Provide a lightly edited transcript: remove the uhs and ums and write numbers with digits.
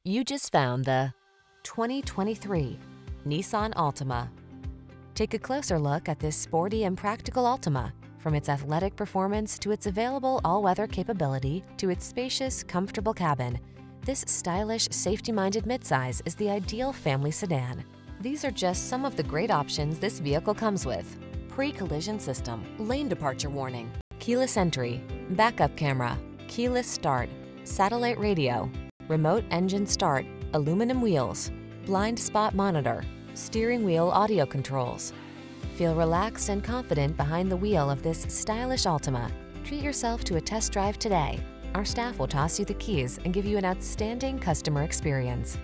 You just found the 2023 Nissan Altima. Take a closer look at this sporty and practical Altima. From its athletic performance to its available all-weather capability to its spacious, comfortable cabin, this stylish, safety-minded midsize is the ideal family sedan. These are just some of the great options this vehicle comes with: pre-collision system, lane departure warning, keyless entry, backup camera, keyless start, satellite radio, remote engine start, aluminum wheels, blind spot monitor, steering wheel audio controls. Feel relaxed and confident behind the wheel of this stylish Altima. Treat yourself to a test drive today. Our staff will toss you the keys and give you an outstanding customer experience.